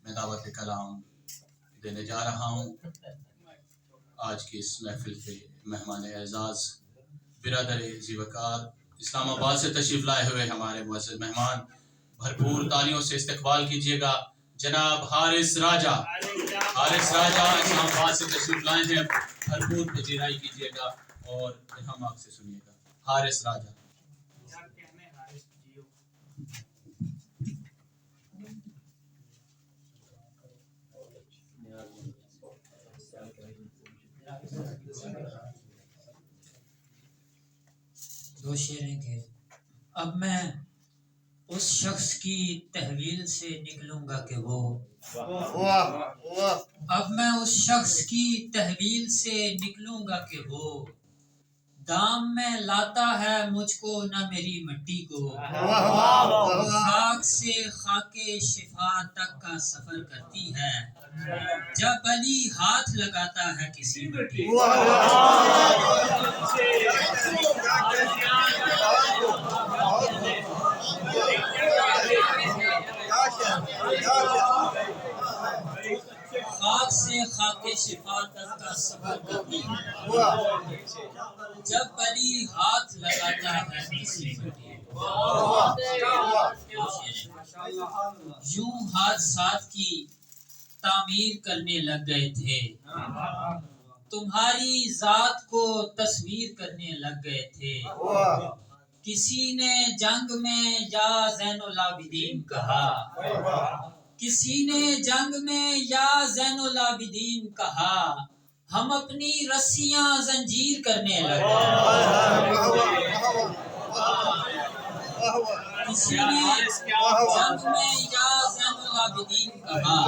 میں دعوت کلام دینے جا رہا ہوں۔ آج کی اس محفل کے مہمان اعزاز برادر ذی وقار اسلام آباد سے تشریف لائے ہوئے ہمارے معزز مہمان، بھرپور تالیوں سے استقبال کیجیے گا جناب حارث راجہ۔ حارث راجہ اسلام آباد سے تشریف لائے ہیں، بھرپور پذیرائی کیجیے گا اور ہم آپ سے سنیے گا۔ حارث راجہ۔ دو شعریں کہ اب میں اس شخص کی تحویل سے نکلوں گا کہ وہ اب میں اس شخص کی تحویل سے نکلوں گا کہ وہ دام میں لاتا ہے مجھ کو نہ میری مٹی کو، خاک سے خاک شفا تک کا سفر کرتی ہے جب علی ہاتھ لگاتا ہے کسی مٹی کو۔ خاک سے خاک شفا تک کا سفر کرتی ہے جب علی ہاتھ لگاتا ہے کسی مٹی کو۔ یوں حادثات کی تعمیر کرنے لگ گئے تھے، تمہاری ذات کو تصویر کرنے لگ گئے تھے۔ کسی نے جنگ میں یا زین العابدین کہا، کسی نے جنگ میں یا زین العابدین کہا، ہم اپنی رسیاں زنجیر کرنے لگے۔ کسی نے جنگ میں یا زین العابدین کہا،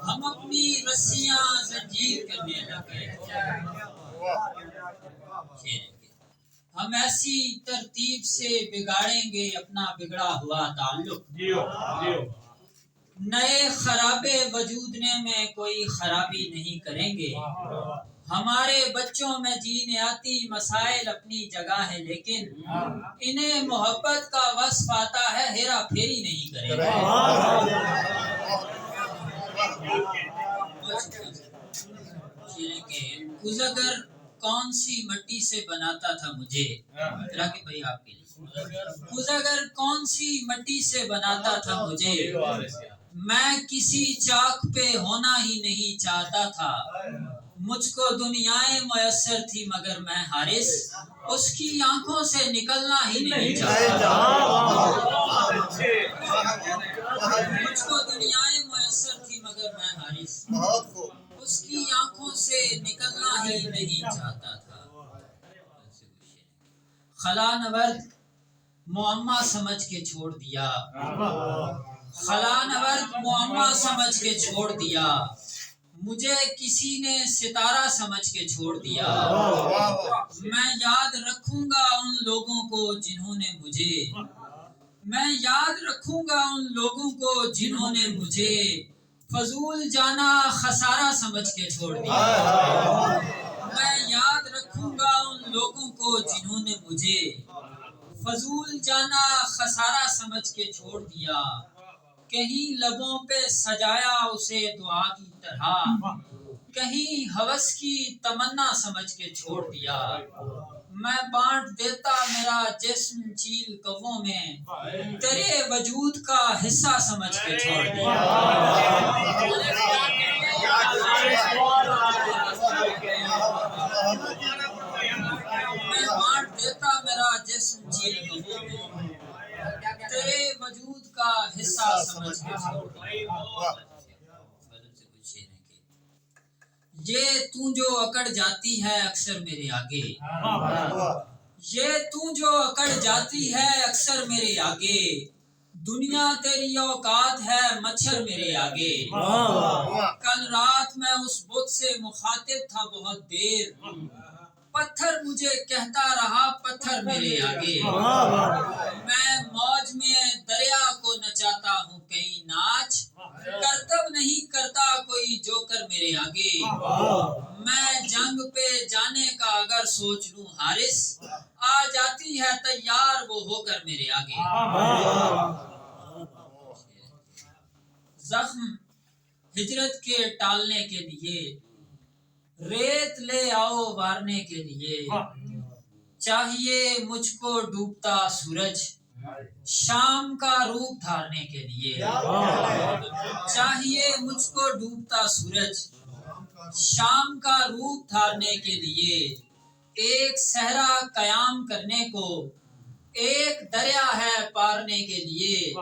ہم اپنی رسیاں زنجیر کرنے لگے۔ ہم ایسی ترتیب سے بگاڑیں گے اپنا بگڑا ہوا تعلق، نئے خرابے وجودنے میں کوئی خرابی نہیں کریں گے۔ ہمارے بچوں میں جینیاتی مسائل اپنی جگہ ہے لیکن انہیں محبت کا وصف آتا ہے، ہیرا پھیری نہیں کریں گے۔ کزگر کون سی مٹی سے بناتا تھا مجھے، راکی بھائی آپ کے لیے، کزگر کون سی مٹی سے بناتا تھا مجھے، میں کسی چاک پہ ہونا ہی نہیں چاہتا تھا۔ مجھ کو دنیائیں میسر تھی مگر میں حارث اس کی آنکھوں سے نکلنا ہی نہیں چاہتا۔ مجھ کو دنیائیں میسر تھی مگر میں حارث اس کی آنکھوں سے نکلنا ہی نہیں چاہتا تھا۔ خلا نورد معمہ سمجھ کے چھوڑ دیا، خلا نورد معمہ سمجھ کے چھوڑ دیا، مجھے کسی نے ستارہ سمجھ کے چھوڑ دیا۔ میں یاد رکھوں گا ان لوگوں کو جنہوں نے مجھے، میں یاد رکھوں گا ان لوگوں کو جنہوں نے مجھے فضول جانا خسارہ سمجھ کے چھوڑ دیا۔ میں یاد رکھوں گا ان لوگوں کو جنہوں نے مجھے فضول جانا خسارہ سمجھ کے چھوڑ دیا۔ کہیں لبوں پہ سجایا اسے دعا کی طرح، کہیں ہوس کی تمنا سمجھ کے چھوڑ دیا۔ میں بانٹ دیتا میرا جسم چیل کووں میں، تیرے وجود کا حصہ سمجھ کے چھوڑ دیا۔ میں بانٹ دیتا میرا جسم چیل کووں میں، تیرے وجود کا حصہ سمجھ کے چھوڑ دیا۔ یہ تو جو اکڑ جاتی ہے اکثر میرے آگے، یہ تو جو اکڑ جاتی ہے اکثر میرے آگے، دنیا تیری اوقات ہے مچھر میرے آگے۔ کل رات میں اس بت سے مخاطب تھا بہت دیر، پتھر مجھے کہتا رہا پتھر میرے آگے۔ میں موج میں دریا کو نچاتا ہوں کہیں ناچ، کرتب نہیں کرتا کوئی جوکر میرے آگے۔ میں جنگ پہ جانے کا اگر سوچ لوں حارث، آ جاتی ہے تیار وہ ہو کر میرے آگے۔ زخم ہجرت کے ٹالنے کے لیے، ریت لے آؤ وارنے کے لیے، چاہیے مجھ کو ڈوبتا سورج شام کا روپ دھارنے کے لیے، چاہیے مجھ کو ڈوبتا سورج شام کا روپ دھارنے کے لیے، ایک صحرا قیام کرنے کو، ایک دریا ہے پارنے کے لیے،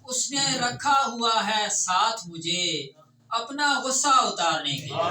اس نے رکھا ہوا ہے ساتھ مجھے اپنا غصہ اتارنے کے لیے۔